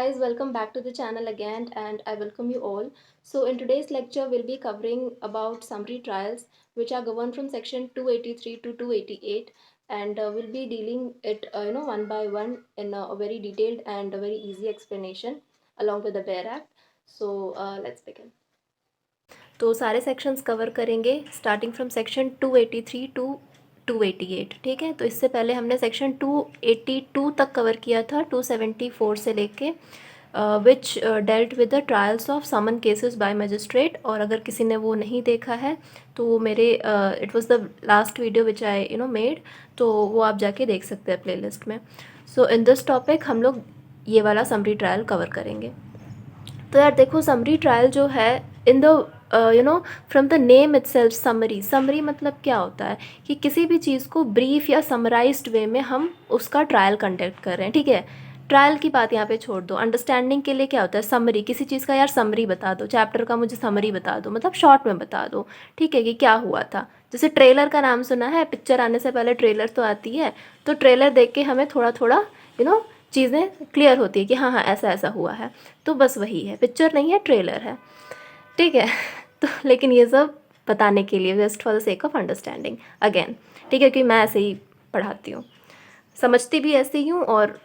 guys, welcome back to the channel again and I welcome you all. So in today's lecture we'll be covering about summary trials which are governed from section 283 to 288 and we'll be dealing it one by one in a very detailed and a very easy explanation along with the BEAR Act. So let's begin. तो सारे sections cover करेंगे starting from section 283 to 288, ठीक है। तो इससे पहले हमने section 282 तक कवर किया था 274 से लेके which dealt with the trials of summon cases by magistrate. और अगर किसी ने वो नहीं देखा है तो वो मेरे it was the last video which I made, तो वो आप जाके देख सकते हैं प्लेलिस्ट में। सो इन दिस टॉपिक हम लोग ये वाला समरी ट्रायल कवर करेंगे। तो यार देखो, समरी ट्रायल जो है in the from the name itself summary मतलब क्या होता है कि किसी भी चीज़ को ब्रीफ या समराइज्ड वे में हम उसका ट्रायल कंडक्ट कर रहे हैं, ठीक है। ट्रायल की बात यहाँ पे छोड़ दो, अंडरस्टैंडिंग के लिए क्या होता है समरी, किसी चीज़ का यार समरी बता दो, चैप्टर का मुझे समरी बता दो, मतलब शॉर्ट में बता दो, ठीक है, कि क्या हुआ था। जैसे ट्रेलर का नाम सुना है, पिक्चर आने से पहले ट्रेलर तो आती है, तो ट्रेलर देख के हमें थोड़ा थोड़ा चीज़ें क्लियर होती है कि हाँ ऐसा ऐसा हुआ है। तो बस वही है, पिक्चर नहीं है, ट्रेलर है, ठीक है। तो लेकिन ये सब बताने के लिए just for the sake of understanding again, ठीक है, क्योंकि मैं ऐसे ही पढ़ाती हूँ, समझती भी ऐसे ही हूँ, और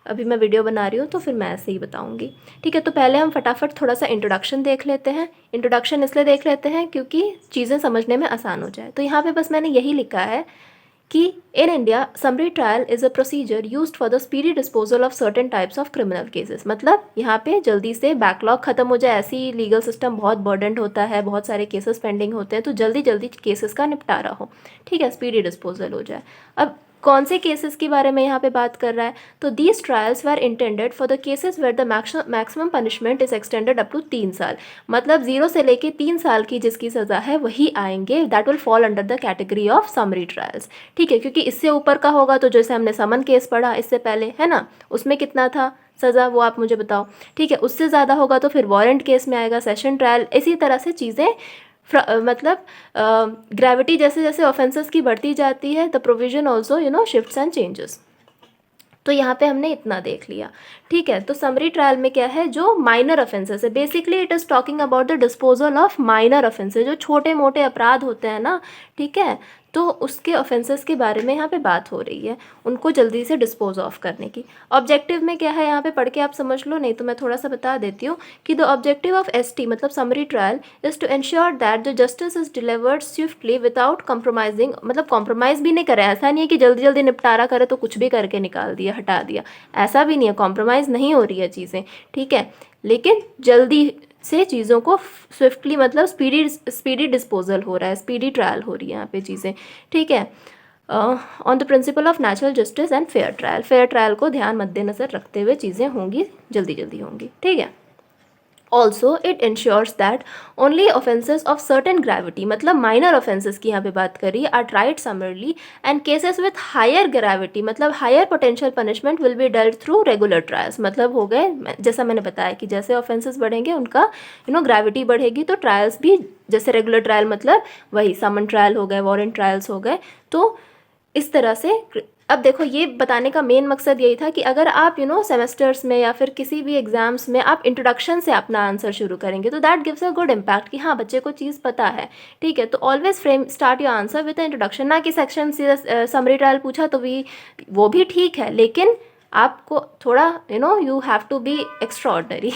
अभी मैं वीडियो बना रही हूँ तो फिर मैं ऐसे ही बताऊँगी, ठीक है। तो पहले हम फटाफट थोड़ा सा इंट्रोडक्शन देख लेते हैं। इंट्रोडक्शन इसलिए देख लेते हैं क्योंकि चीज़ें समझने में आसान हो जाए। तो यहाँ पे बस मैंने यही लिखा है कि in India summary trial is a procedure used for the speedy disposal of certain types of criminal cases. मतलब यहाँ पे जल्दी से बैकलॉग खत्म हो जाए, ऐसी लीगल सिस्टम बहुत बर्डनड होता है, बहुत सारे केसेस पेंडिंग होते हैं, तो जल्दी जल्दी केसेस का निपटारा हो, ठीक है, स्पीडी डिस्पोजल हो जाए। अब कौन से केसेस के बारे में यहाँ पे बात कर रहा है, तो these trials were intended for the cases where the maximum punishment is extended up to 3 साल। मतलब 0 से लेके 3 साल की जिसकी सज़ा है वही आएंगे, that will fall under the category of summary trials, ठीक है। क्योंकि इससे ऊपर का होगा तो जैसे हमने समन केस पढ़ा इससे पहले, है ना, उसमें कितना था सज़ा, वो आप मुझे बताओ, ठीक है। उससे ज़्यादा होगा तो फिर वारंट केस में आएगा, सेशन ट्रायल, इसी तरह से चीज़ें मतलब ग्रेविटी जैसे जैसे ऑफेंसेस की बढ़ती जाती है, the provision also shifts and changes. तो यहाँ पे हमने इतना देख लिया, ठीक है। तो समरी ट्रायल में क्या है, जो माइनर ऑफेंसेस है, basically it is talking about the disposal of minor offences, जो छोटे मोटे अपराध होते हैं ना, ठीक है, तो उसके ऑफेंसेस के बारे में यहाँ पे बात हो रही है, उनको जल्दी से डिस्पोज ऑफ करने की। ऑब्जेक्टिव में क्या है, यहाँ पे पढ़ के आप समझ लो, नहीं तो मैं थोड़ा सा बता देती हूँ कि द ऑब्जेक्टिव ऑफ एसटी मतलब summary trial is to ensure that the justice is delivered swiftly without compromising. मतलब कॉम्प्रोमाइज़ भी नहीं करे, ऐसा नहीं है कि जल्दी जल्दी निपटारा करे तो कुछ भी करके निकाल दिया, हटा दिया, ऐसा भी नहीं है, कॉम्प्रोमाइज़ नहीं हो रही है चीज़ें, ठीक है, लेकिन जल्दी से चीज़ों को स्विफ्टली मतलब स्पीडी डिस्पोजल हो रहा है, स्पीडी ट्रायल हो रही है यहाँ पे चीज़ें, ठीक है, on the principle of natural justice and fair trial को ध्यान मद्देनज़र रखते हुए चीज़ें होंगी, जल्दी जल्दी होंगी, ठीक है। Also it ensures that only offences of certain gravity, मतलब माइनर ऑफेंसेस की यहाँ पे बात करी, are tried summarily, and cases with higher gravity मतलब higher potential punishment will be dealt through regular trials. मतलब हो गए, जैसा मैंने बताया कि जैसे ऑफेंसेस बढ़ेंगे उनका ग्रेविटी बढ़ेगी, तो ट्रायल्स भी जैसे रेगुलर ट्रायल मतलब वही समन ट्रायल हो गए, वारंट ट्रायल्स हो गए, तो इस तरह से। अब देखो, ये बताने का मेन मकसद यही था कि अगर आप सेमेस्टर्स में या फिर किसी भी एग्जाम्स में आप इंट्रोडक्शन से अपना आंसर शुरू करेंगे तो that gives a good impact कि हाँ बच्चे को चीज़ पता है, ठीक है। तो always frame start your answer with introduction, ना कि सेक्शन से समरी ट्रायल पूछा तो भी वो भी ठीक है, लेकिन आपको थोड़ा you have to be extraordinary.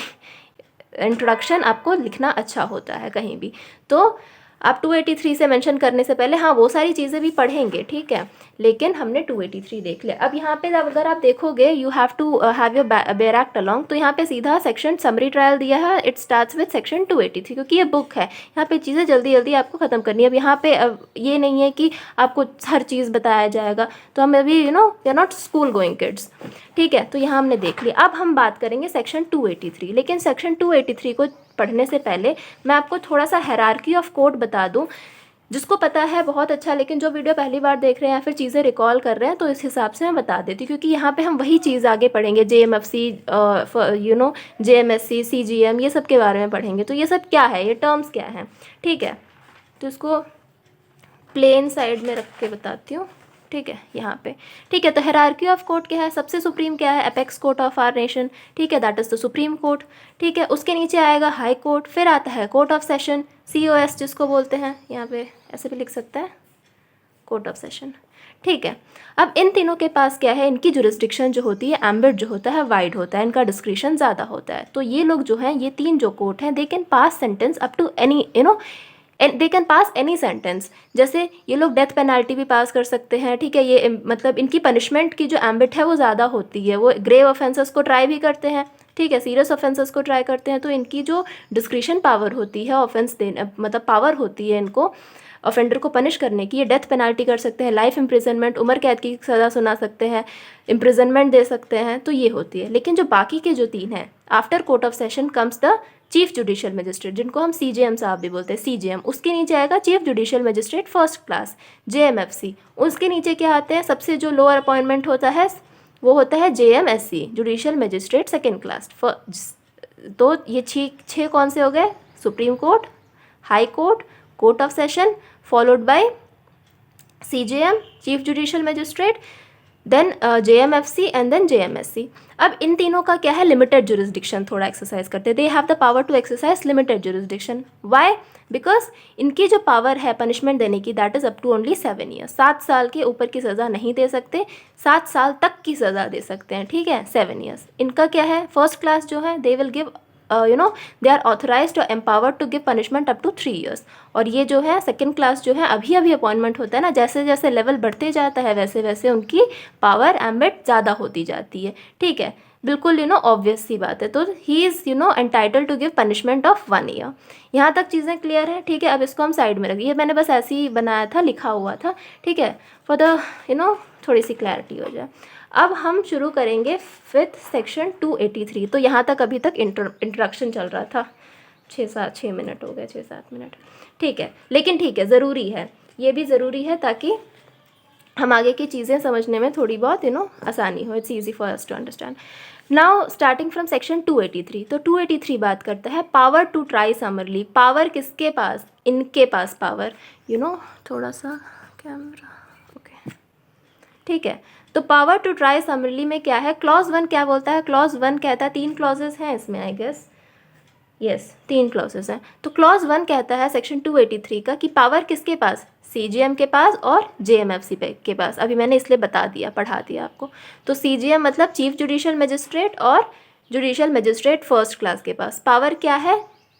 Introduction आपको लिखना अच्छा होता है कहीं भी, तो आप 283 से मेंशन करने से पहले हाँ वो सारी चीज़ें भी पढ़ेंगे, ठीक है, लेकिन हमने 283 देख लिया। अब यहाँ पे अगर आप देखोगे you have to have your bare act along, तो यहाँ पे सीधा सेक्शन समरी ट्रायल दिया है, इट स्टार्ट्स विद सेक्शन 283, क्योंकि ये बुक है, यहाँ पे चीज़ें जल्दी जल्दी आपको ख़त्म करनी है। अब यहाँ पे ये नहीं है कि आपको हर चीज़ बताया जाएगा, तो हम अभी we are not school going kids, ठीक है। तो यहाँ हमने देख लिया, अब हम बात करेंगे सेक्शन 283, लेकिन सेक्शन 283 को पढ़ने से पहले मैं आपको थोड़ा सा हायरार्की ऑफ कोड बता दूं। जिसको पता है बहुत अच्छा, लेकिन जो वीडियो पहली बार देख रहे हैं या फिर चीज़ें रिकॉल कर रहे हैं तो इस हिसाब से मैं बता देती हूँ, क्योंकि यहाँ पे हम वही चीज़ आगे पढ़ेंगे, JMFC JMSC CGM ये सब के बारे में पढ़ेंगे। तो ये सब क्या है, ये टर्म्स क्या हैं, ठीक है। तो इसको प्लेन साइड में रख के बताती हूँ, ठीक है, यहाँ पे। ठीक है, तो हायरार्की ऑफ कोर्ट क्या है, सबसे सुप्रीम क्या है, apex court of our nation, ठीक है, that is the supreme court. ठीक है, उसके नीचे आएगा हाई कोर्ट, फिर आता है कोर्ट ऑफ सेशन, COS जिसको बोलते हैं, यहाँ पे ऐसे भी लिख सकता है, कोर्ट ऑफ सेशन। ठीक है, अब इन तीनों के पास क्या है, इनकी जुरिस्डिक्शन जो होती है, एम्बिट जो होता है वाइड होता है, इनका डिस्क्रिशन ज़्यादा होता है। तो ये लोग जो हैं, ये तीन जो कोर्ट हैं, they can pass sentence up to any they can pass any sentence. जैसे ये लोग डेथ पेनाल्टी भी पास कर सकते हैं। ठीक है, ये मतलब इनकी पनिशमेंट की जो एम्बिट है वो ज़्यादा होती है, वो ग्रेव ऑफेंसेस को ट्राई भी करते हैं। ठीक है, सीरियस ऑफेंसेस को ट्राई करते हैं। तो इनकी जो डिस्क्रिशन पावर होती है, ऑफेंस देने मतलब पावर होती है इनको ऑफेंडर को पनिश करने की, ये डेथ पेनाल्टी कर सकते हैं, लाइफ इम्प्रिजनमेंट, उम्र कैद की सज़ा सुना सकते हैं, इम्प्रिजनमेंट दे सकते हैं, तो ये होती है। लेकिन जो बाकी के जो तीन हैं, after court of session comes the chief judicial magistrate, जिनको हम CJM साहब भी बोलते हैं, CJM। उसके नीचे आएगा chief judicial magistrate first class, JMFC। उसके नीचे क्या आते हैं, सबसे जो लोअर अपॉइंटमेंट होता है वो होता है JMSC, judicial magistrate second class. तो ये छः कौन से हो गए, supreme court, high court, court of session, followed by CJM chief judicial magistrate, then JMFC and then JMSC। अब इन तीनों का क्या है, लिमिटेड जुरिस्डिक्शन थोड़ा एक्सरसाइज करते हैं। They have the power to exercise limited jurisdiction. Why? Because इनकी जो पावर है पनिशमेंट देने की, that is up to only 7 years. 7 साल के ऊपर की सज़ा नहीं दे सकते, 7 साल तक की सज़ा दे सकते हैं। ठीक है, 7 ईयर्स। इनका क्या है, फर्स्ट क्लास जो है, they will give they are authorized और empowered to give punishment up to 3 years. और ये जो है सेकंड क्लास जो है, अभी अभी अपॉइंटमेंट होता है ना, जैसे जैसे लेवल बढ़ते जाता है वैसे वैसे उनकी पावर एम्बिट ज़्यादा होती जाती है। ठीक है, बिल्कुल ऑब्वियस सी बात है। तो he is entitle to give punishment of 1 year. यहाँ तक चीज़ें क्लियर हैं। ठीक है, अब इसको हम साइड में रखिए, ये मैंने बस ऐसे ही बनाया था, लिखा हुआ था। ठीक है, फॉर द थोड़ी सी क्लैरिटी हो जाए। अब हम शुरू करेंगे विथ सेक्शन 283। तो यहाँ तक अभी तक इंट्रोडक्शन चल रहा था, 6 मिनट हो गए, 6-7 मिनट। ठीक है, लेकिन ठीक है, ज़रूरी है, ये भी ज़रूरी है ताकि हम आगे की चीज़ें समझने में थोड़ी बहुत आसानी हो। It's easy for us to understand. Now starting from section 283। तो 283 बात करता है power to try summarily. Power किसके पास, इनके पास पावर, थोड़ा सा कैमरा, ओके। ठीक है, तो पावर टू ट्राई समरली में क्या है, क्लॉज 1 क्या बोलता है, क्लॉज 1 कहता है, 3 क्लॉजेस हैं इसमें, आई गेस, यस 3 क्लॉजेस हैं। तो क्लॉज 1 कहता है सेक्शन 283 का कि पावर किसके पास, CJM के पास और JMFC के पास। अभी मैंने इसलिए बता दिया, पढ़ा दिया आपको। तो CJM मतलब चीफ जुडिशियल मजिस्ट्रेट और जुडिशियल मजिस्ट्रेट फर्स्ट क्लास के पास पावर क्या है,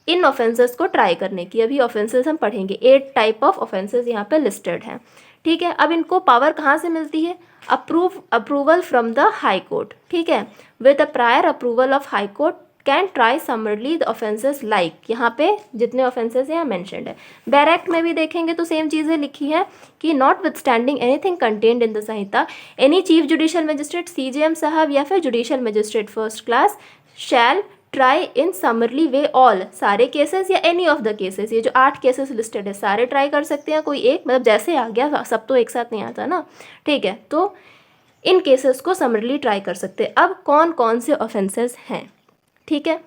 इन ऑफेंसेस को ट्राई करने की। अभी ऑफेंसेस हम पढ़ेंगे, 8 टाइप ऑफ ऑफेंसेस यहाँ पे लिस्टेड हैं। ठीक है, अब इनको पावर कहाँ से मिलती है, approval from the high court. ठीक है, with the prior approval of high court can try समरली the offences like, यहाँ पे जितने ऑफेंसेस यहाँ मैंशनड है। बैरैक्ट में भी देखेंगे तो सेम चीज़ें लिखी है कि notwithstanding anything contained in the Sanhita, any chief judicial magistrate, CJM साहब या फिर judicial magistrate first class shall try in summarily way all, सारे केसेस या एनी ऑफ द केसेस। ये जो 8 केसेस लिस्टेड है, सारे ट्राई कर सकते हैं, कोई एक, मतलब जैसे आ गया, सब तो एक साथ नहीं आता ना। ठीक है, तो इन केसेस को समरली ट्राई कर सकते हैं। अब कौन कौन से ऑफेंसेस हैं, ठीक है,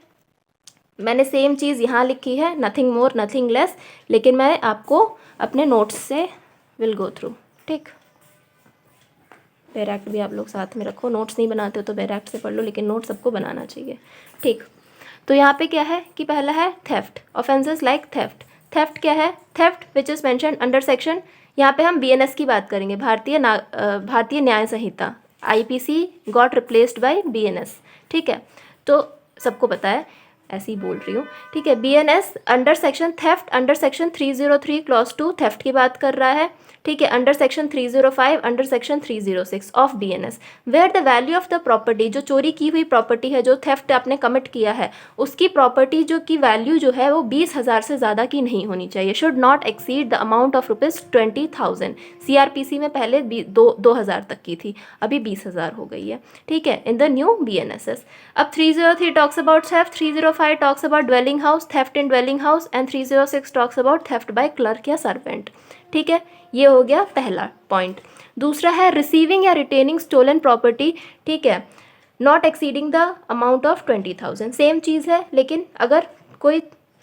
मैंने सेम चीज़ यहाँ लिखी है, नथिंग मोर नथिंग लेस, लेकिन मैं आपको अपने नोट्स से विल गो थ्रू। ठीक, बैरैक्ट भी आप लोग साथ में रखो, नोट्स नहीं बनाते हो तो बैरैक्ट से पढ़ लो, लेकिन नोट्स सबको बनाना चाहिए। ठीक, तो यहाँ पे क्या है कि पहला है theft, offences like theft. Theft क्या है, theft which is mention under section, यहाँ पे हम BNS की बात करेंगे, भारतीय न्याय संहिता, IPC got replaced by BNS। ठीक है, तो सबको पता है, ऐसे ही बोल रही हूँ। ठीक है, BNS under section theft, under section 303 clause 2 theft की बात कर रहा है। ठीक है, under section 305, under section 306 of BNS, where the value of the property, जो चोरी की हुई प्रॉपर्टी है, जो थेफ्ट आपने कमिट किया है, उसकी प्रॉपर्टी जो की वैल्यू जो है वो 20,000 से ज़्यादा की नहीं होनी चाहिए, should not exceed the amount of ₹20,000। CRPC में पहले 2,000 तक की थी, अभी 20,000 हो गई है। ठीक है, इन द न्यू BNSS। अब 303 talks about theft, 305 talks about dwelling house, theft in dwelling house, and 306 talks about theft by clerk या सर्वेंट। ठीक है, ये हो गया पहला पॉइंट। दूसरा है रिसीविंग या रिटेनिंग स्टोलन प्रॉपर्टी। ठीक है, not exceeding the amount of 20,000, same चीज़ है, लेकिन अगर कोई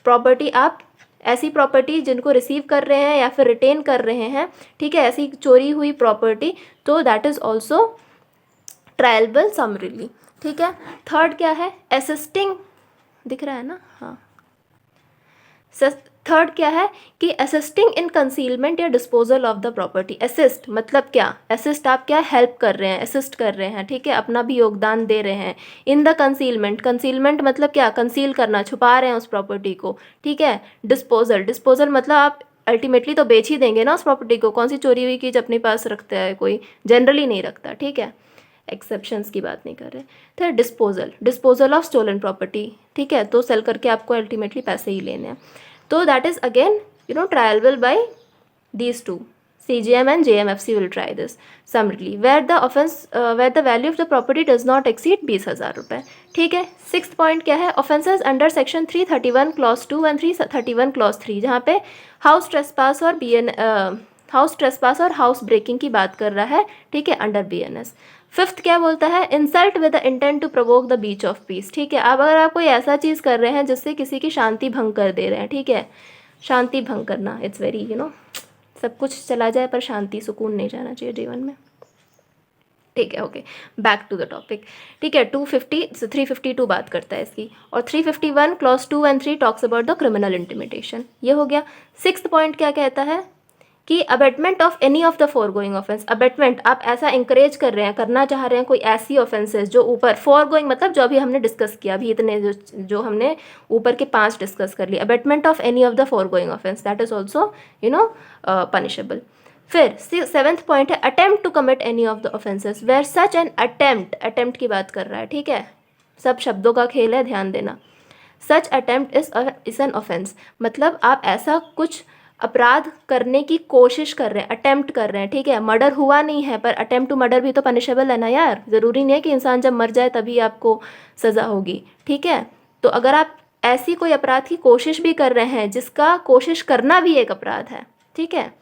प्रॉपर्टी आप ऐसी प्रॉपर्टी जिनको रिसीव कर रहे हैं या फिर रिटेन कर रहे हैं, ठीक है, ऐसी चोरी हुई प्रॉपर्टी, तो दैट इज़ ऑल्सो ट्रायलेबल समरीली, ठीक है। थर्ड क्या है, असिस्टिंग, दिख रहा है ना, हाँ। थर्ड क्या है कि असिस्टिंग इन कंसीलमेंट या disposal of the property. Assist मतलब क्या, असिस्ट आप क्या, हेल्प कर रहे हैं, असिस्ट कर रहे हैं, ठीक है, अपना भी योगदान दे रहे हैं। इन द कंसीलमेंट, कंसीलमेंट मतलब क्या, कंसील करना, छुपा रहे हैं उस प्रॉपर्टी को, ठीक है। डिस्पोजल, डिस्पोजल मतलब आप अल्टीमेटली तो बेच ही देंगे ना उस प्रॉपर्टी को, कौन सी चोरी हुई चीज़ अपने पास रखता है कोई, जनरली नहीं रखता, ठीक है, एक्सेप्शंस की बात नहीं कर रहे। तो disposal, disposal of stolen property, ठीक है, तो सेल करके आपको अल्टीमेटली पैसे ही लेने हैं। तो that is again triable by these two, CGM and JMFC will try this summarily where the offense where the value of the property does not exceed 20,000 रुपये, ठीक है। सिक्स्थ पॉइंट क्या है, offences under section 331 clause 2 and 331 clause 3, जहाँ पे house trespass और house trespass और house breaking की बात कर रहा है, ठीक है, अंडर BNS। फिफ्थ क्या बोलता है, insult with the intent to provoke the breach of peace, ठीक है। अब अगर आप कोई ऐसा चीज़ कर रहे हैं जिससे किसी की शांति भंग कर दे रहे हैं, ठीक है, शांति भंग करना, इट्स वेरी सब कुछ चला जाए पर शांति सुकून नहीं जाना चाहिए जीवन में, ठीक है। Okay, back to the topic, ठीक है। 352 बात करता है इसकी, और 351 clause 2 and 3 talks about the criminal intimidation, ये हो गया। सिक्स्थ पॉइंट क्या कहता है कि abetment of any of the foregoing offence, abetment आप ऐसा इंकरेज कर रहे हैं, करना चाह रहे हैं कोई ऐसी ऑफेंसेस जो ऊपर, फोरगोइंग मतलब जो अभी हमने डिस्कस किया, अभी इतने जो हमने ऊपर के 5 डिस्कस कर लिए, abetment of any of the foregoing offence, that is also punishable. फिर 7th पॉइंट है attempt to commit any of the offences where such an attempt, attempt की बात कर रहा है, ठीक है, सब शब्दों का खेल है, ध्यान देना। सच अटेम्प्ट इज एन ऑफेंस, मतलब आप ऐसा कुछ अपराध करने की कोशिश कर रहे हैं, अटेम्प्ट कर रहे हैं, ठीक है, मर्डर हुआ नहीं है पर अटेम्प्ट टू मर्डर भी तो पनिशेबल है ना यार, ज़रूरी नहीं है कि इंसान जब मर जाए तभी आपको सज़ा होगी, ठीक है। तो अगर आप ऐसी कोई अपराध की कोशिश भी कर रहे हैं जिसका कोशिश करना भी एक अपराध है, ठीक है,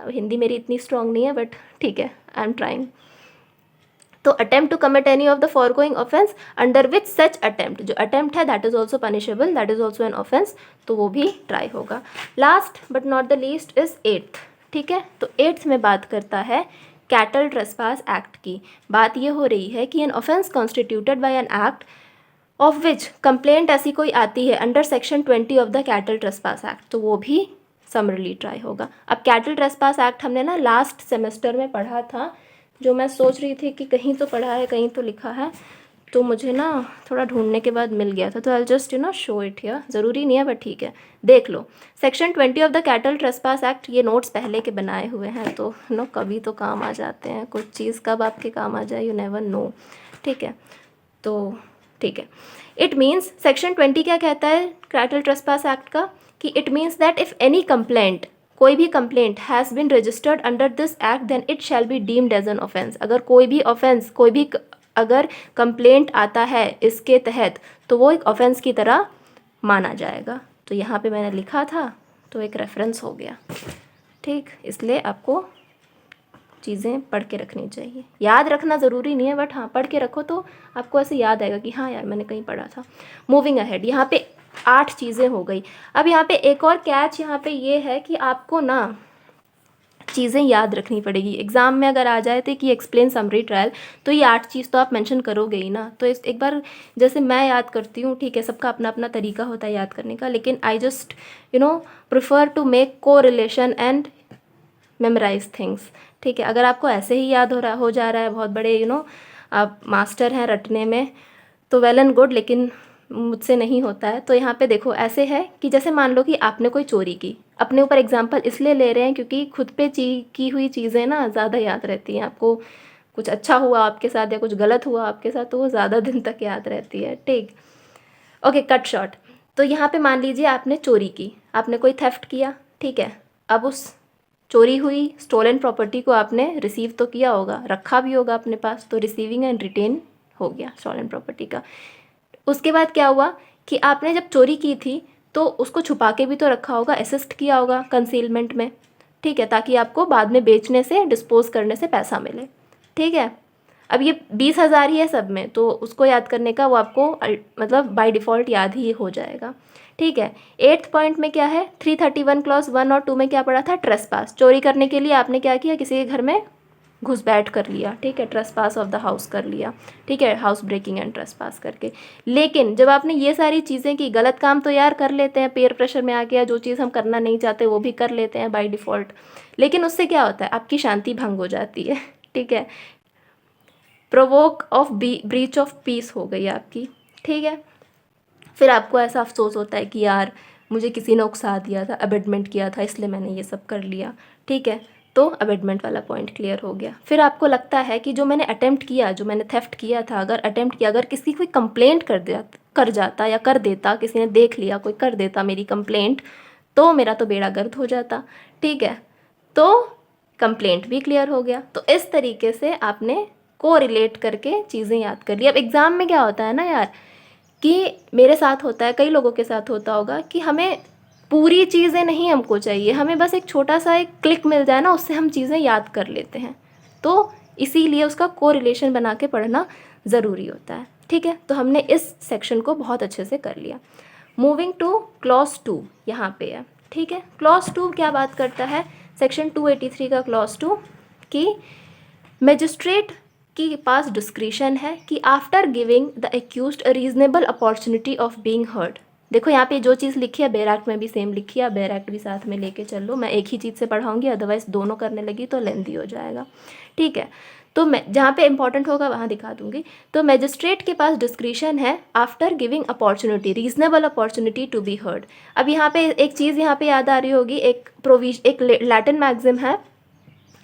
हिंदी मेरी इतनी स्ट्रांग नहीं है बट ठीक है, आई एम ट्राइंग। तो attempt to commit any of the foregoing offence under which such attempt, जो अटेम्प्ट है that is also punishable, that is also an offence, तो वो भी ट्राई होगा। Last but not the least is 8th, ठीक है। तो 8th में बात करता है कैटल ट्रेसपास एक्ट की। बात ये हो रही है कि an offence constituted by an act of which complaint ऐसी कोई आती है under section 20 of the cattle trespass act, तो वो भी समरली ट्राई होगा। अब कैटल ट्रेसपास एक्ट हमने ना लास्ट सेमेस्टर में पढ़ा था, जो मैं सोच रही थी कि कहीं तो पढ़ा है कहीं तो लिखा है, तो मुझे ना थोड़ा ढूंढने के बाद मिल गया था, तो I just show it here, ज़रूरी नहीं है बट ठीक है, देख लो। Section 20 of the cattle trespass act, ये नोट्स पहले के बनाए हुए हैं, तो कभी तो काम आ जाते हैं, कुछ चीज़ कब आपके काम आ जाए, यू नेवर नो, ठीक है। तो ठीक है, इट मीन्स सेक्शन 20 क्या कहता है कैटल ट्रेसपास एक्ट का, कि it means that if any complaint, कोई भी complaint has been registered under this act then it shall be deemed as an offence. अगर कोई भी ऑफेंस, कोई भी अगर कंप्लेंट आता है इसके तहत, तो वो एक ऑफेंस की तरह माना जाएगा। तो यहाँ पे मैंने लिखा था तो एक रेफरेंस हो गया, ठीक, इसलिए आपको चीज़ें पढ़ के रखनी चाहिए, याद रखना ज़रूरी नहीं है बट हाँ पढ़ के रखो तो आपको ऐसे याद आएगा कि हाँ यार मैंने कहीं पढ़ा था। मूविंग अहेड, यहाँ पे 8 चीज़ें हो गई। अब यहाँ पे एक और कैच यहाँ पे ये है कि आपको ना चीज़ें याद रखनी पड़ेगी। एग्ज़ाम में अगर आ जाए तो कि एक्सप्लेन समरी ट्रायल, तो ये 8 चीज़ तो आप मेंशन करोगे ही ना। तो एक बार जैसे मैं याद करती हूँ, ठीक है, सबका अपना अपना तरीका होता है याद करने का, लेकिन I just prefer to make correlation and memorize things, ठीक है। अगर आपको ऐसे ही याद हो जा रहा है, बहुत बड़े आप मास्टर हैं रटने में, तो वेल एंड गुड, लेकिन मुझसे नहीं होता है। तो यहाँ पे देखो ऐसे है कि जैसे मान लो कि आपने कोई चोरी की, अपने ऊपर एग्जांपल इसलिए ले रहे हैं क्योंकि खुद पे की हुई चीज़ें ना ज़्यादा याद रहती हैं। आपको कुछ अच्छा हुआ आपके साथ या कुछ गलत हुआ आपके साथ, तो वो ज़्यादा दिन तक याद रहती है, ठीक। Okay, cut short. तो यहाँ पे मान लीजिए आपने चोरी की, आपने कोई थेफ्ट किया, ठीक है। अब उस चोरी हुई स्टोलन प्रॉपर्टी को आपने रिसीव तो किया होगा, रखा भी होगा अपने पास, तो रिसीविंग एंड रिटेन हो गया स्टोलन प्रॉपर्टी का। उसके बाद क्या हुआ कि आपने जब चोरी की थी तो उसको छुपा के भी तो रखा होगा, असिस्ट किया होगा कंसीलमेंट में, ठीक है, ताकि आपको बाद में बेचने से, डिस्पोज करने से पैसा मिले, ठीक है। अब ये 20,000 ही है सब में, तो उसको याद करने का वो आपको मतलब बाय डिफ़ॉल्ट याद ही हो जाएगा, ठीक है। 8th पॉइंट में क्या है, 331 क्लॉज 1 और 2 में क्या पड़ा था, ट्रेसपास। चोरी करने के लिए आपने क्या किया, किसी के घर में घुसपैठ कर लिया, ठीक है, ट्रेसपास ऑफ द हाउस कर लिया, ठीक है, हाउस ब्रेकिंग एंड ट्रेसपास करके। लेकिन जब आपने ये सारी चीज़ें की, गलत काम तो यार कर लेते हैं, पेयर प्रेशर में आ गया, जो चीज़ हम करना नहीं चाहते वो भी कर लेते हैं बाय डिफ़ॉल्ट, लेकिन उससे क्या होता है, आपकी शांति भंग हो जाती है, ठीक है, provoke of breach of piece हो गई आपकी, ठीक है। फिर आपको ऐसा अफसोस होता है कि यार मुझे किसी ने उकसा दिया था, अबेटमेंट किया था, इसलिए मैंने ये सब कर लिया, ठीक है। तो अबेटमेंट वाला पॉइंट क्लियर हो गया। फिर आपको लगता है कि जो मैंने अटेम्प्ट किया, जो मैंने थेफ्ट किया था, अगर अटेम्प्ट किया, अगर किसी कोई कंप्लेंट कर जाता या कर देता, किसी ने देख लिया, कोई कर देता मेरी कंप्लेंट, तो मेरा तो बेड़ा गर्क हो जाता, ठीक है। तो कंप्लेंट भी क्लियर हो गया। तो इस तरीके से आपने को रिलेट करके चीज़ें याद कर ली। अब एग्ज़ाम में क्या होता है ना यार, कि मेरे साथ होता है, कई लोगों के साथ होता होगा कि हमें पूरी चीज़ें नहीं हमको चाहिए, हमें बस एक छोटा सा एक क्लिक मिल जाए ना, उससे हम चीज़ें याद कर लेते हैं। तो इसीलिए उसका कोरिलेशन बना के पढ़ना ज़रूरी होता है, ठीक है। तो हमने इस सेक्शन को बहुत अच्छे से कर लिया। मूविंग टू क्लॉज 2 यहाँ पे है, ठीक है। क्लॉज 2 क्या बात करता है, सेक्शन 283 का क्लॉज 2 कि मजिस्ट्रेट के पास डिस्क्रिशन है कि after giving the accused a reasonable opportunity of being heard. देखो यहाँ पे जो चीज़ लिखी है बेयर एक्ट में भी सेम लिखी है, बेयर एक्ट भी साथ में लेके चल लो, मैं एक ही चीज़ से पढ़ाऊंगी, अदरवाइज दोनों करने लगी तो लेंदी हो जाएगा, ठीक है। तो मैं जहाँ पे इंपॉर्टेंट होगा वहाँ दिखा दूंगी। तो मजिस्ट्रेट के पास डिस्क्रिशन है after giving opportunity, reasonable opportunity to be heard. अब यहाँ पे एक चीज़ यहाँ पे याद आ रही होगी, एक लैटिन मैक्सिम है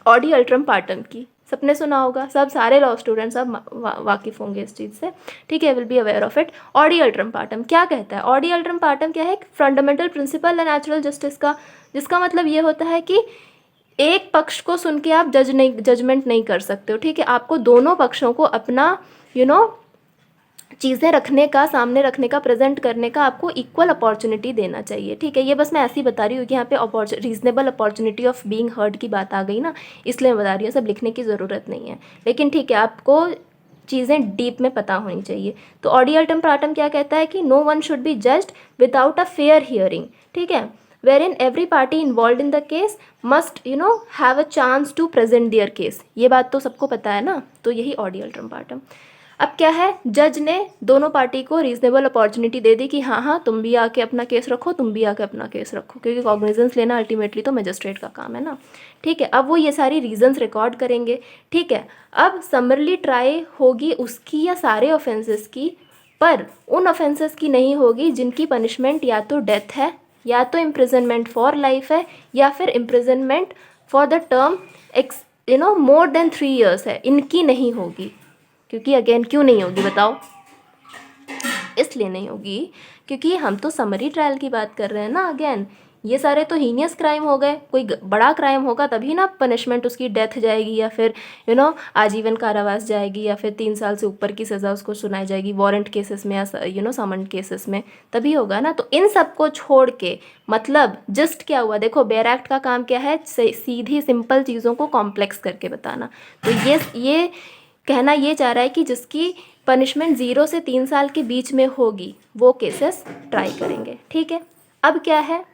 ऑडी अल्ट्रम पार्टम की, सबने सुना होगा, सब सारे लॉ स्टूडेंट्स सब वाकिफ़ होंगे इस चीज़ से, ठीक है, will be aware of it. Audi alteram partem क्या कहता है, ऑडी अल्ट्रम पार्टम क्या है, एक फंडामेंटल प्रिंसिपल है नेचुरल जस्टिस का, जिसका मतलब ये होता है कि एक पक्ष को सुन के आप जजमेंट नहीं कर सकते हो, ठीक है। आपको दोनों पक्षों को अपना चीज़ें रखने का, सामने रखने का, प्रेजेंट करने का आपको इक्वल अपॉर्चुनिटी देना चाहिए, ठीक है। ये बस मैं ऐसे ही बता रही हूँ कि यहाँ पे reasonable opportunity of being heard की बात आ गई ना, इसलिए मैं बता रही हूँ, सब लिखने की ज़रूरत नहीं है, लेकिन ठीक है, आपको चीज़ें डीप में पता होनी चाहिए। तो ऑडी अल्ट्रम पार्टम क्या कहता है कि no one should be judged without a fair hearing, ठीक है, wherein every party involved in the case must have a chance to present their case। ये बात तो सबको पता है ना, तो यही ऑडी अल्ट्रम पार्टम। अब क्या है, जज ने दोनों पार्टी को रीजनेबल अपॉर्चुनिटी दे दी कि हाँ हाँ तुम भी आके अपना केस रखो, तुम भी आके अपना केस रखो, क्योंकि कॉग्निजेंस लेना अल्टीमेटली तो मजिस्ट्रेट का काम है ना, ठीक है। अब वो ये सारी रीजंस रिकॉर्ड करेंगे, ठीक है। अब समरली ट्राई होगी उसकी या सारे ऑफेंसेस की, पर उन ऑफेंसेस की नहीं होगी जिनकी पनिशमेंट या तो डेथ है, या तो इम्प्रिजनमेंट फॉर लाइफ है, या फिर imprisonment for the term more than 3 years है, इनकी नहीं होगी। क्योंकि अगेन क्यों नहीं होगी बताओ, इसलिए नहीं होगी क्योंकि हम तो समरी ट्रायल की बात कर रहे हैं ना। अगेन ये सारे तो हीनियस क्राइम हो गए, कोई बड़ा क्राइम होगा तभी ना पनिशमेंट उसकी डेथ जाएगी, या फिर आजीवन कारावास जाएगी, या फिर 3 साल से ऊपर की सज़ा उसको सुनाई जाएगी वारंट केसेस में, या समन केसेस में, तभी होगा ना। तो इन सब को छोड़ के मतलब जस्ट क्या हुआ, देखो बेयर एक्ट का काम क्या है, सीधी सिंपल चीज़ों को कॉम्प्लेक्स करके बताना। तो ये कहना ये चाह रहा है कि जिसकी पनिशमेंट 0 से 3 साल के बीच में होगी वो केसेस ट्राई करेंगे, ठीक है। अब क्या है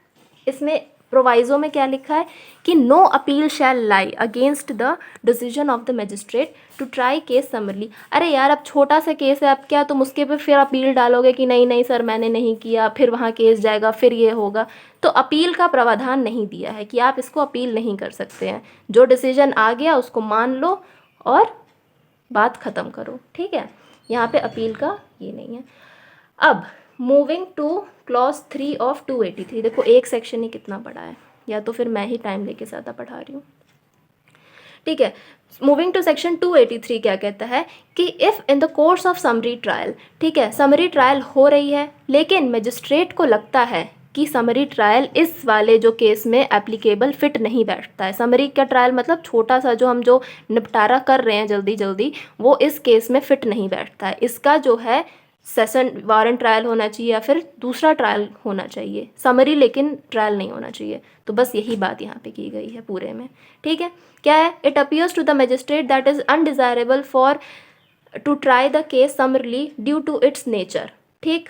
इसमें प्रोवाइजो में क्या लिखा है कि no appeal shall lie against the decision of the magistrate to try case summarily. अरे यार अब छोटा सा केस है, अब क्या तुम उसके पे फिर अपील डालोगे कि नहीं नहीं सर मैंने नहीं किया, फिर वहाँ केस जाएगा, फिर ये होगा। तो अपील का प्रावधान नहीं दिया है कि आप इसको अपील नहीं कर सकते हैं, जो डिसीजन आ गया उसको मान लो और बात ख़त्म करो, ठीक है। यहाँ पे अपील का ये नहीं है। अब मूविंग टू क्लॉज 3 ऑफ 283, देखो एक सेक्शन ही कितना बड़ा है, या तो फिर मैं ही टाइम लेके ज़्यादा पढ़ा रही हूँ, ठीक है। मूविंग टू सेक्शन 283 क्या कहता है कि if in the course of summary trial, ठीक है, समरी ट्रायल हो रही है लेकिन मजिस्ट्रेट को लगता है कि समरी ट्रायल इस वाले जो केस में एप्लीकेबल फिट नहीं बैठता है। समरी का ट्रायल मतलब छोटा सा जो हम जो निपटारा कर रहे हैं जल्दी जल्दी, वो इस केस में फिट नहीं बैठता है। इसका जो है सेशन वारंट ट्रायल होना चाहिए या फिर दूसरा ट्रायल होना चाहिए, समरी लेकिन ट्रायल नहीं होना चाहिए। तो बस यही बात यहाँ पे की गई है पूरे में, ठीक है। क्या है, it appears to the magistrate that is undesirable for to try the case summarily due to its nature. ठीक,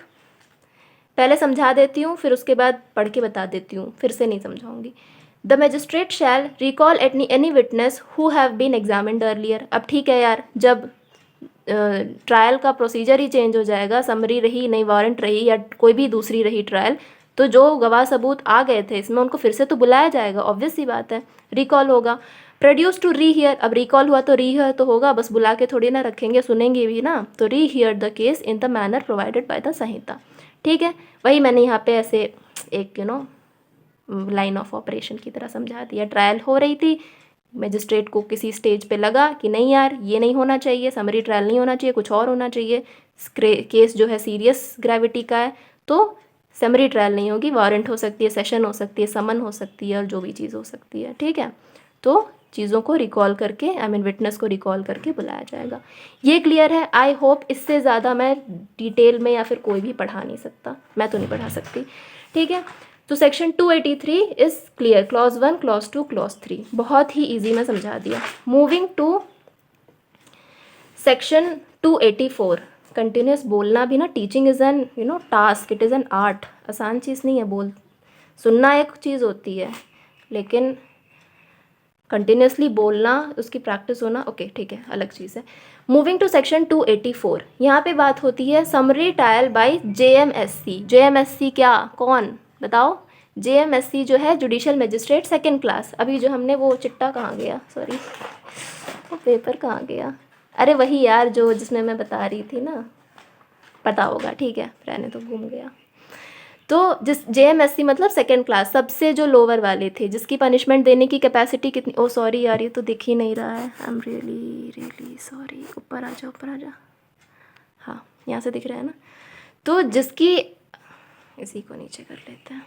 पहले समझा देती हूँ, फिर उसके बाद पढ़ के बता देती हूँ, फिर से नहीं समझाऊंगी। The magistrate shall recall any witness who have been examined earlier. अब ठीक है यार, जब ट्रायल का प्रोसीजर ही चेंज हो जाएगा, समरी रही नहीं, वारंट रही या कोई भी दूसरी रही ट्रायल, तो जो गवाह सबूत आ गए थे इसमें उनको फिर से तो बुलाया जाएगा, ऑब्वियस सी बात है, रिकॉल होगा। प्रोड्यूस टू री हियर, अब रिकॉल हुआ तो री हियर तो होगा, बस बुला के थोड़ी ना रखेंगे, सुनेंगे भी ना, तो rehear the case in the manner provided by the Sanhita. ठीक है, वही मैंने यहाँ पे ऐसे एक लाइन ऑफ ऑपरेशन की तरह समझा दिया। ट्रायल हो रही थी, मजिस्ट्रेट को किसी स्टेज पे लगा कि नहीं यार ये नहीं होना चाहिए, समरी ट्रायल नहीं होना चाहिए, कुछ और होना चाहिए, केस जो है सीरियस ग्रेविटी का है, तो समरी ट्रायल नहीं होगी, वारंट हो सकती है, सेशन हो सकती है, समन हो सकती है, और जो भी चीज़ हो सकती है। ठीक है, तो चीज़ों को रिकॉल करके, विटनेस को रिकॉल करके बुलाया जाएगा। ये क्लियर है? I hope. इससे ज़्यादा मैं डिटेल में या फिर कोई भी पढ़ा नहीं सकता, मैं तो नहीं पढ़ा सकती। ठीक है, तो section 283 is clear, clause 1, clause 2, clause 3, बहुत ही ईजी में समझा दिया। मूविंग टू सेक्शन 284, कंटिन्यूस बोलना भी ना, teaching is an task, it is an art, आसान चीज़ नहीं है। सुनना एक चीज़ होती है, लेकिन कंटिन्यूसली बोलना, उसकी प्रैक्टिस होना, ओके ठीक है, अलग चीज़ है। मूविंग टू सेक्शन 284, यहाँ पे बात होती है summary trial by JMSC। JMSC क्या, कौन बताओ? JMSC जो है जुडिशियल मजिस्ट्रेट सेकेंड क्लास। अभी जो हमने वो चिट्टा कहाँ गया, सॉरी वो पेपर कहाँ गया, अरे वही यार जो जिसमें मैं बता रही थी ना, पता होगा, ठीक है रहने तो, घूम गया। तो जिस JMSC मतलब सेकेंड क्लास, सबसे जो लोअर वाले थे, जिसकी पनिशमेंट देने की कैपेसिटी कितनी, ओ सॉरी यार ये तो दिख ही नहीं रहा है, I am really really sorry, ऊपर आ जा, ऊपर आ जा, हाँ यहाँ से दिख रहा है ना। तो जिसकी, इसी को नीचे कर लेते हैं,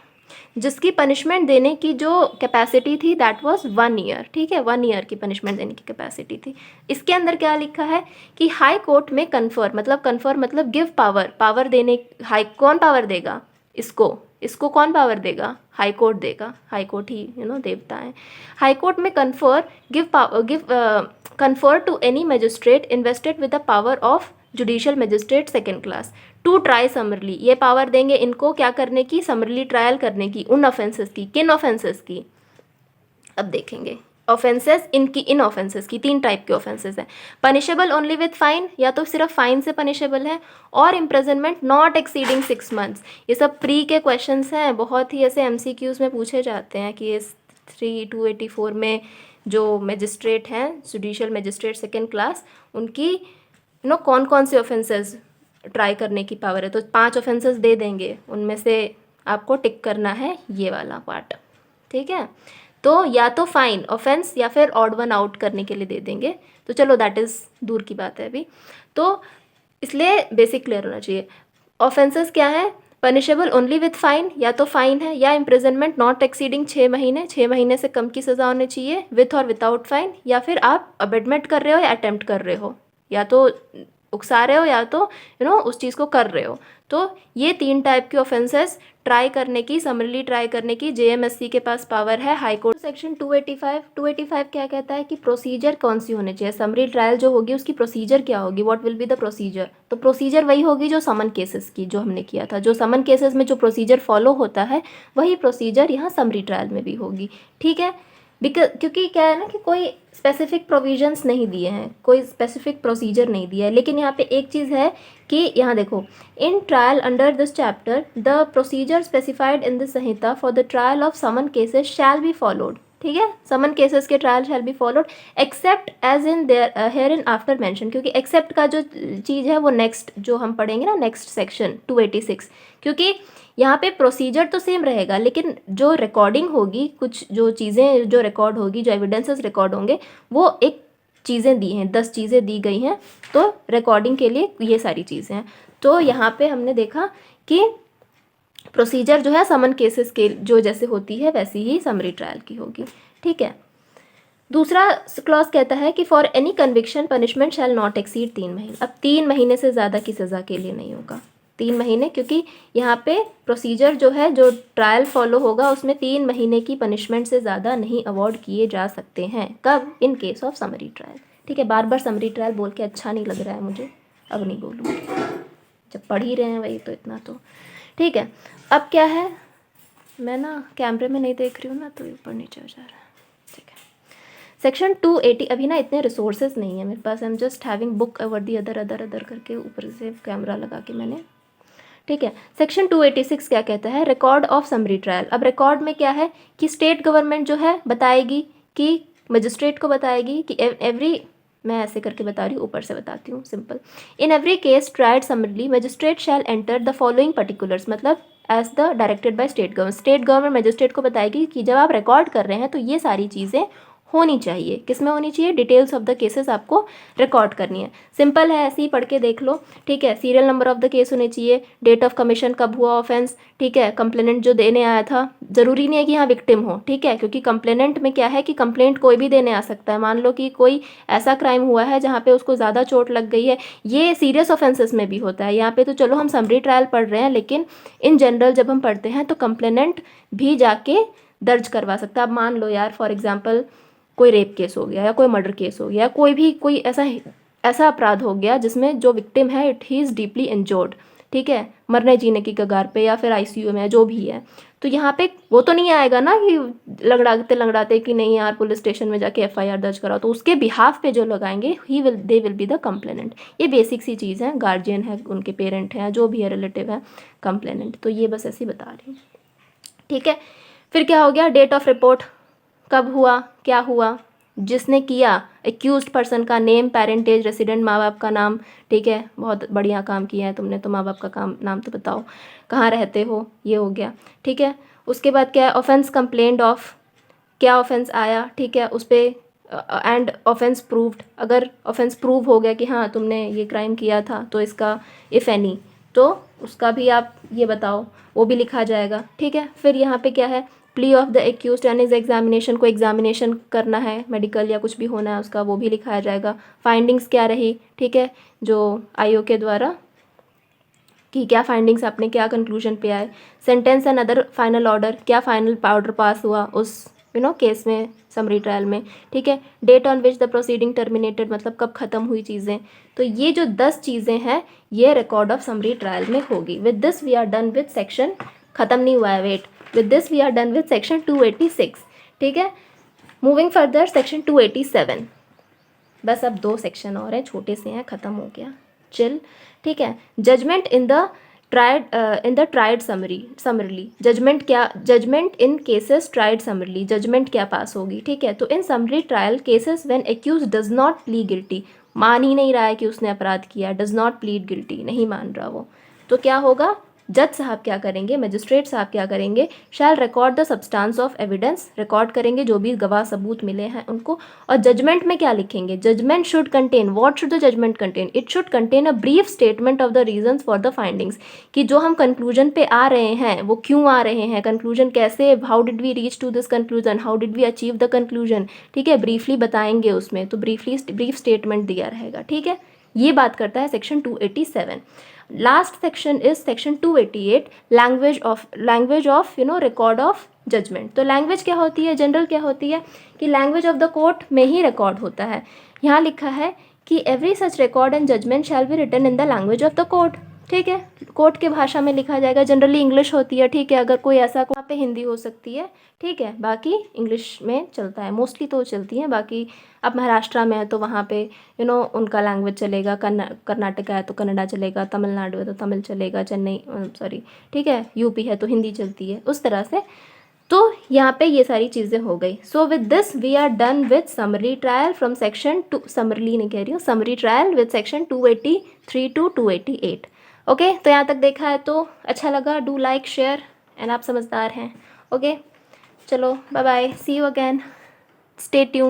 जिसकी पनिशमेंट देने की जो कैपेसिटी थी दैट वाज 1 ईयर। ठीक है, 1 ईयर की पनिशमेंट देने की कैपेसिटी थी। इसके अंदर क्या लिखा है कि हाई कोर्ट में कन्फर मतलब गिव पावर, पावर देने, हाई कौन पावर देगा इसको कौन पावर देगा? हाई कोर्ट देगा, हाई कोर्ट ही देवता है। हाई कोर्ट में give confer to any magistrate invested with the power of judicial magistrate second class to try summarily. ये पावर देंगे इनको क्या करने की? समरली ट्रायल करने की, उन ऑफेंसेस की। किन ऑफेंसेस की? अब देखेंगे। ऑफेंसेस इनकी, इन ऑफेंसेस की 3 टाइप के ऑफेंसेस हैं। पनिशेबल ओनली विद फाइन, या तो सिर्फ फाइन से पनिशेबल है, और इम्प्रिजनमेंट नॉट एक्सीडिंग 6 मंथ्स। ये सब प्री के क्वेश्चंस हैं, बहुत ही ऐसे MCQs में पूछे जाते हैं कि इस 284 में जो मजिस्ट्रेट हैं, जुडिशियल मजिस्ट्रेट सेकेंड क्लास, उनकी कौन कौन से ऑफेंसेस ट्राई करने की पावर है। तो 5 ऑफेंसेस दे देंगे, उनमें से आपको टिक करना है ये वाला पार्ट। ठीक है, तो या तो फाइन ऑफेंस या फिर ऑड वन आउट करने के लिए दे देंगे। तो चलो दैट इज़ दूर की बात है अभी, तो इसलिए बेसिक क्लियर होना चाहिए। ऑफेंसेस क्या है? पनिशेबल ओनली विथ फाइन, या तो फाइन है, या इम्प्रिजनमेंट नॉट एक्सीडिंग 6 महीने, 6 महीने से कम की सज़ा होनी चाहिए, विथ और विदाउट फाइन, या फिर आप अबेटमेंट कर रहे हो या अटेम्प्ट कर रहे हो, या तो उकसा रहे हो या तो उस चीज़ को कर रहे हो। तो ये 3 टाइप की ऑफेंसेस ट्राई करने की, समरली ट्राई करने की JMSC के पास पावर है। हाई कोर्ट सेक्शन 285 क्या कहता है कि प्रोसीजर कौन सी होनी चाहिए, समरी ट्रायल जो होगी उसकी प्रोसीजर क्या होगी, what will be the procedure. तो प्रोसीजर वही होगी जो समन केसेस की, जो हमने किया था, जो समन केसेस में जो प्रोसीजर फॉलो होता है वही प्रोसीजर यहाँ समरी ट्रायल में भी होगी। ठीक है, क्योंकि क्या है ना कि कोई स्पेसिफिक प्रोविजंस नहीं दिए हैं, कोई स्पेसिफिक प्रोसीजर नहीं दिया है, लेकिन यहाँ पे एक चीज़ है कि यहाँ देखो, in trial under this chapter the procedure specified in the Sanhita for the trial of summon cases shall be followed. ठीक है, समन केसेस के trial shall be followed except as in there hereinafter mention, क्योंकि except का जो चीज़ है वो next जो हम पढ़ेंगे ना, नेक्स्ट सेक्शन 286, क्योंकि यहाँ पे प्रोसीजर तो सेम रहेगा, लेकिन जो रिकॉर्डिंग होगी, कुछ जो चीज़ें जो रिकॉर्ड होगी, जो एविडेंसेस रिकॉर्ड होंगे, वो एक चीज़ें दी हैं, 10 चीज़ें दी गई हैं, तो रिकॉर्डिंग के लिए ये सारी चीज़ें हैं। तो यहाँ पे हमने देखा कि प्रोसीजर जो है समन केसेस के जो जैसे होती है वैसी ही समरी ट्रायल की होगी। ठीक है, दूसरा क्लॉज कहता है कि for any conviction punishment shall not exceed 3 महीने। अब 3 महीने से ज़्यादा की सज़ा के लिए नहीं होगा, 3 महीने, क्योंकि यहाँ पे प्रोसीजर जो है, जो ट्रायल फॉलो होगा उसमें 3 महीने की पनिशमेंट से ज़्यादा नहीं अवॉर्ड किए जा सकते हैं। कब? In case of summary trial. ठीक है, बार बार समरी ट्रायल बोल के अच्छा नहीं लग रहा है मुझे, अब नहीं बोलूँगी, जब पढ़ ही रहे हैं वही तो इतना तो ठीक है। अब क्या है, मैं ना कैमरे में नहीं देख रही हूँ ना तो ऊपर नीचे हो जा रहा है, ठीक है। सेक्शन 280, अभी ना इतने रिसोर्सेज नहीं है मेरे पास, I am just having book over the other करके ऊपर से कैमरा लगा के मैंने, ठीक है। सेक्शन 286 क्या कहता है, रिकॉर्ड ऑफ समरी ट्रायल। अब रिकॉर्ड में क्या है कि स्टेट गवर्नमेंट जो है बताएगी कि मजिस्ट्रेट को बताएगी कि एवरी, मैं ऐसे करके बता रही हूँ, ऊपर से बताती हूँ simple, in every case tried summarily magistrate shall enter the following particulars, मतलब as the directed by state government magistrate को बताएगी कि जब आप रिकॉर्ड कर रहे हैं तो ये सारी चीज़ें होनी चाहिए। किस में होनी चाहिए, डिटेल्स ऑफ द केसेस आपको रिकॉर्ड करनी है। सिंपल है, ऐसे ही पढ़ के देख लो, ठीक है। Serial number of the case होने चाहिए, डेट ऑफ कमीशन, कब हुआ ऑफेंस, ठीक है, कंप्लेनेंट जो देने आया था, ज़रूरी नहीं है कि हाँ विक्टिम हो, ठीक है, क्योंकि कंप्लेनेंट में क्या है कि कंप्लेंट कोई भी देने आ सकता है। मान लो कि कोई ऐसा क्राइम हुआ है जहाँ पे उसको ज़्यादा चोट लग गई है, ये सीरियस ऑफेंसेस में भी होता है। यहाँ पे तो चलो हम समरी ट्रायल पढ़ रहे हैं, लेकिन इन जनरल जब हम पढ़ते हैं तो कंप्लेनेंट भी जाके दर्ज करवा सकता है। अब मान लो यार फॉर एग्जाम्पल कोई रेप केस हो गया या कोई मर्डर केस हो गया, कोई ऐसा अपराध हो गया जिसमें जो विक्टिम है ही इज़ डीपली इंजोर्ड, ठीक है, मरने जीने की कगार पे या फिर आईसीयू में, जो भी है, तो यहाँ पे वो तो नहीं आएगा ना कि लंगड़ाते कि नहीं यार पुलिस स्टेशन में जाके एफआईआर दर्ज कराओ, तो उसके बिहाफ पे जो लगाएंगे they will be the complainant. ये बेसिक सी चीज़ है, गार्जियन है, उनके पेरेंट हैं, जो भी है रिलेटिव है, कंप्लेनेंट। तो ये बस ऐसे ही बता रही हूँ, ठीक है। फिर क्या हो गया, डेट ऑफ रिपोर्ट, कब हुआ, क्या हुआ, जिसने किया, एक्यूज्ड पर्सन का नेम, पेरेंटेज, रेसिडेंट, माँ बाप का नाम, ठीक है, बहुत बढ़िया काम किया है तुमने, तो माँ बाप का नाम तो बताओ, कहाँ रहते हो, ये हो गया, ठीक है। उसके बाद क्या है, ऑफेंस कंप्लेंट ऑफ, क्या ऑफेंस आया, ठीक है, उस पर एंड ऑफेंस प्रूव्ड, अगर ऑफेंस प्रूव हो गया कि हाँ तुमने ये क्राइम किया था तो इसका इफ़ एनी, तो उसका भी आप ये बताओ, वो भी लिखा जाएगा, ठीक है। फिर यहाँ पे क्या है, plea of the accused and is examination, को एग्जामिनेशन करना है, मेडिकल या कुछ भी होना है उसका, वो भी लिखाया जाएगा। फाइंडिंग्स क्या रही, ठीक है, जो आईओ के द्वारा कि क्या फाइंडिंग्स, आपने क्या कंक्लूजन पे आए। Sentence and other final order, क्या फाइनल ऑर्डर पास हुआ उस केस में, समरी ट्रायल में, ठीक है। Date on which the proceeding terminated, मतलब कब ख़त्म हुई चीज़ें। तो ये जो 10 चीज़ें हैं ये रिकॉर्ड ऑफ समरी ट्रायल में होगी। With this we are done with section, ख़त्म नहीं हुआ है, wait, with this we are done with section 286, ठीक है। मूविंग फर्दर सेक्शन 287, बस अब 2 सेक्शन और हैं, छोटे से हैं, ख़त्म हो गया, चिल, ठीक है। Judgment in the tried summarily, judgment in cases tried summarily, judgment क्या पास होगी, ठीक है। तो in summary trial cases when accused does not plead guilty, मान ही नहीं रहा है कि उसने अपराध किया, डज नॉट प्लीड गिल्टी, नहीं मान रहा वो, तो क्या होगा, जज साहब क्या करेंगे, मजिस्ट्रेट साहब क्या करेंगे, shall record the substance of evidence, record करेंगे जो भी गवाह सबूत मिले हैं उनको। और जजमेंट में क्या लिखेंगे, judgment should contain, what should the judgment contain, it should contain a brief statement of the reasons for the findings, कि जो हम कंक्लूजन पे आ रहे हैं वो क्यों आ रहे हैं, कंक्लूजन कैसे, how did we reach to this conclusion, how did we achieve the conclusion, ठीक है, ब्रीफली बताएंगे उसमें, तो ब्रीफ स्टेटमेंट दिया रहेगा, ठीक है। ये बात करता है section 287। Last section is section 288, language of record of judgment. तो लैंग्वेज क्या होती है, जनरल क्या होती है कि लैंग्वेज ऑफ द कोर्ट में ही रिकॉर्ड होता है। यहाँ लिखा है कि every such record and judgment shall be written in the language of the court, ठीक है, कोर्ट के भाषा में लिखा जाएगा। जनरली इंग्लिश होती है, ठीक है, अगर कोई ऐसा वहाँ पे हिंदी हो सकती है, ठीक है, बाकी इंग्लिश में चलता है, मोस्टली तो चलती है। बाकी अब महाराष्ट्र में है तो वहाँ पे उनका लैंग्वेज चलेगा, कर्नाटका है तो कन्नड़ा चलेगा, तमिलनाडु है तो तमिल चलेगा, चेन्नई सॉरी, ठीक है, यूपी है तो हिंदी चलती है, उस तरह से। तो यहाँ पे ये सारी चीज़ें हो गई। So with this we are done with summary trial from section 2, summarily नहीं कह रही हूँ, summary trial with section 283 to 288। Okay, तो यहाँ तक देखा है तो अच्छा लगा, डू लाइक शेयर एंड आप समझदार हैं। ओके, चलो bye bye, see you again, stay tune.